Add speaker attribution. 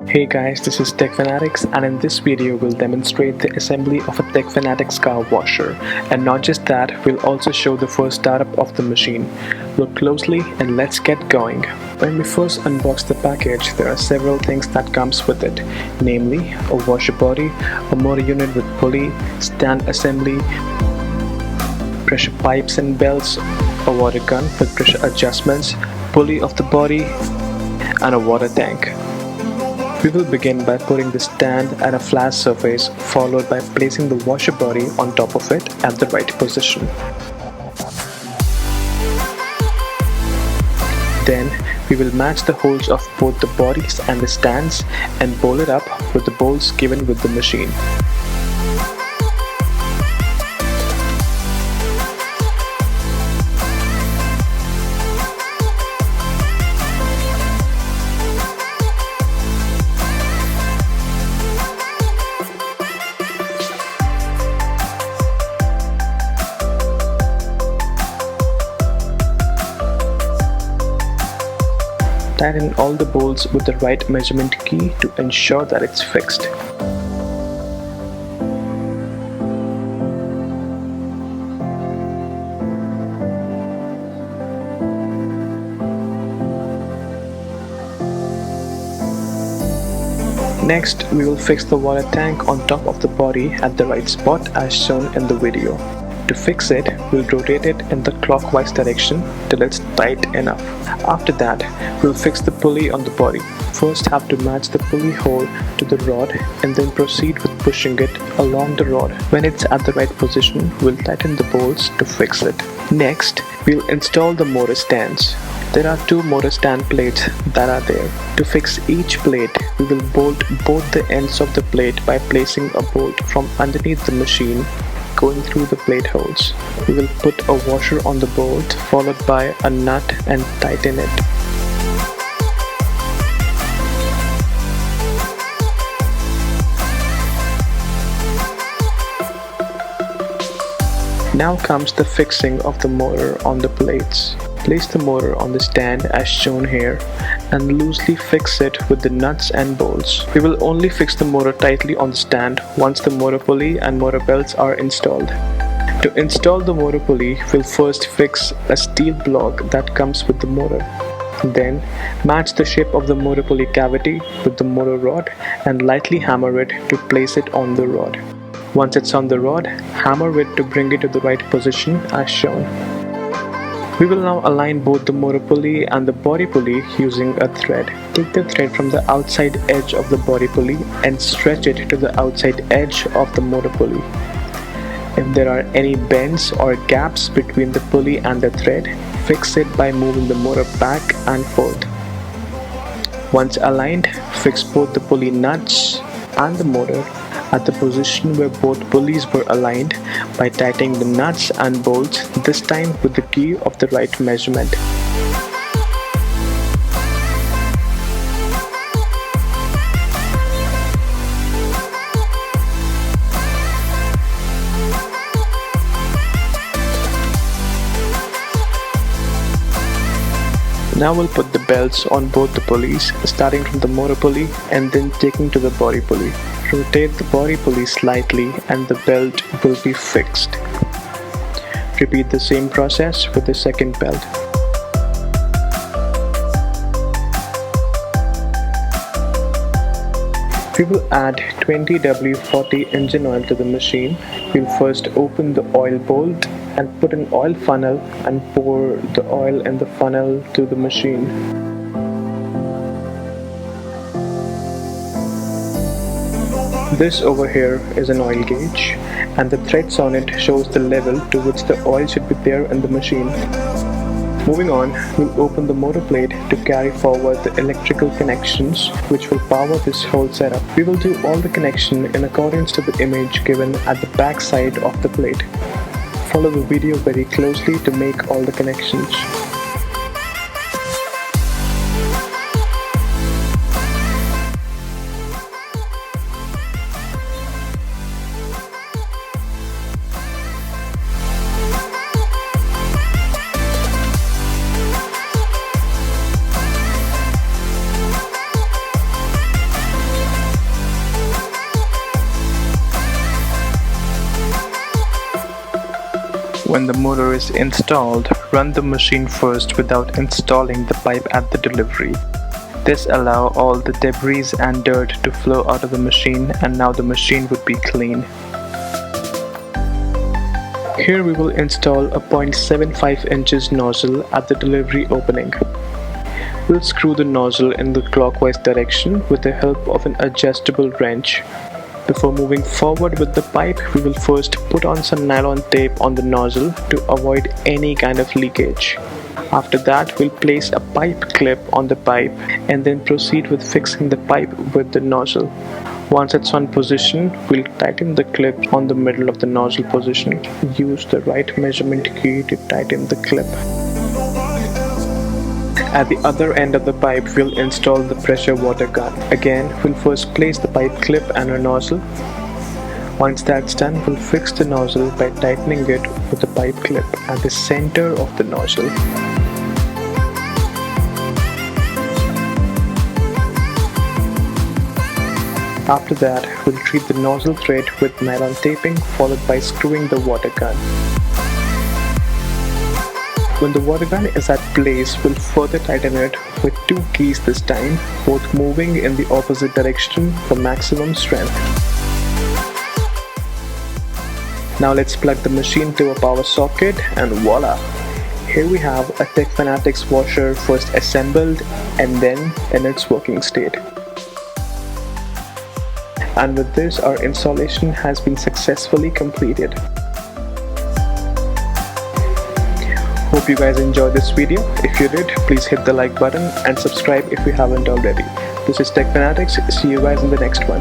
Speaker 1: Hey guys, this is Tech Fanatics, and in this video we'll demonstrate the assembly of a Tech Fanatics car washer. And not just that, we'll also show the first startup of the machine. Look closely and let's get going. When we first unbox the package, there are several things that comes with it, namely a washer body, a motor unit with pulley, stand assembly, pressure pipes and belts, a water gun with pressure adjustments, pulley of the body, and a water tank. We will begin by putting the stand at a flat surface, followed by placing the washer body on top of it at the right position. Then we will match the holes of both the bodies and the stands and bolt it up with the bolts given with the machine. Tighten all the bolts with the right measurement key to ensure that it's fixed. Next, we will fix the water tank on top of the body at the right spot as shown in the video. To fix it, we'll rotate it in the clockwise direction till it's tight enough. After that, we'll fix the pulley on the body. First have to match the pulley hole to the rod and then proceed with pushing it along the rod. When it's at the right position, we'll tighten the bolts to fix it. Next, we'll install the motor stands. There are two motor stand plates that are there. To fix each plate, we will bolt both the ends of the plate by placing a bolt from underneath the machine going through the plate holes. We will put a washer on the bolt followed by a nut and tighten it. Now comes the fixing of the motor on the plates. Place the motor on the stand as shown here and loosely fix it with the nuts and bolts. We will only fix the motor tightly on the stand once the motor pulley and motor belts are installed. To install the motor pulley, we'll first fix a steel block that comes with the motor. Then match the shape of the motor pulley cavity with the motor rod and lightly hammer it to place it on the rod. Once it's on the rod, hammer it to bring it to the right position as shown. We will now align both the motor pulley and the body pulley using a thread. Take the thread from the outside edge of the body pulley and stretch it to the outside edge of the motor pulley. If there are any bends or gaps between the pulley and the thread, fix it by moving the motor back and forth. Once aligned, fix both the pulley nuts and the motor at the position where both pulleys were aligned by tightening the nuts and bolts, this time with the key of the right measurement. Now we'll put the belts on both the pulleys, starting from the motor pulley and then taking to the body pulley. Rotate the body pulley slightly and the belt will be fixed. Repeat the same process with the second belt. We will add 20 W40 engine oil to the machine. We'll first open the oil bolt and put an oil funnel and pour the oil in the funnel to the machine. This over here is an oil gauge and the threads on it shows the level to which the oil should be there in the machine. Moving on, we'll open the motor plate to carry forward the electrical connections which will power this whole setup. We will do all the connection in accordance to the image given at the back side of the plate. Follow the video very closely to make all the connections. When the motor is installed, run the machine first without installing the pipe at the delivery. This allows all the debris and dirt to flow out of the machine, and now the machine would be clean. Here we will install a 0.75 inches nozzle at the delivery opening. We'll screw the nozzle in the clockwise direction with the help of an adjustable wrench. Before moving forward with the pipe, we will first put on some nylon tape on the nozzle to avoid any kind of leakage. After that, we'll place a pipe clip on the pipe and then proceed with fixing the pipe with the nozzle. Once it's on position, we'll tighten the clip on the middle of the nozzle position. Use the right measurement key to tighten the clip. At the other end of the pipe, we'll install the pressure water gun. Again, we'll first place the pipe clip and a nozzle. Once that's done, we'll fix the nozzle by tightening it with the pipe clip at the center of the nozzle. After that, we'll treat the nozzle thread with nylon taping, followed by screwing the water gun. When the water gun is at place, we'll further tighten it with 2 keys this time, both moving in the opposite direction for maximum strength. Now let's plug the machine to a power socket and voila! Here we have a Techfanatics washer first assembled and then in its working state. And with this, our installation has been successfully completed. Hope you guys enjoyed this video. If you did, please hit the like button and subscribe if you haven't already. This is Tech Fanatics. See you guys in the next one.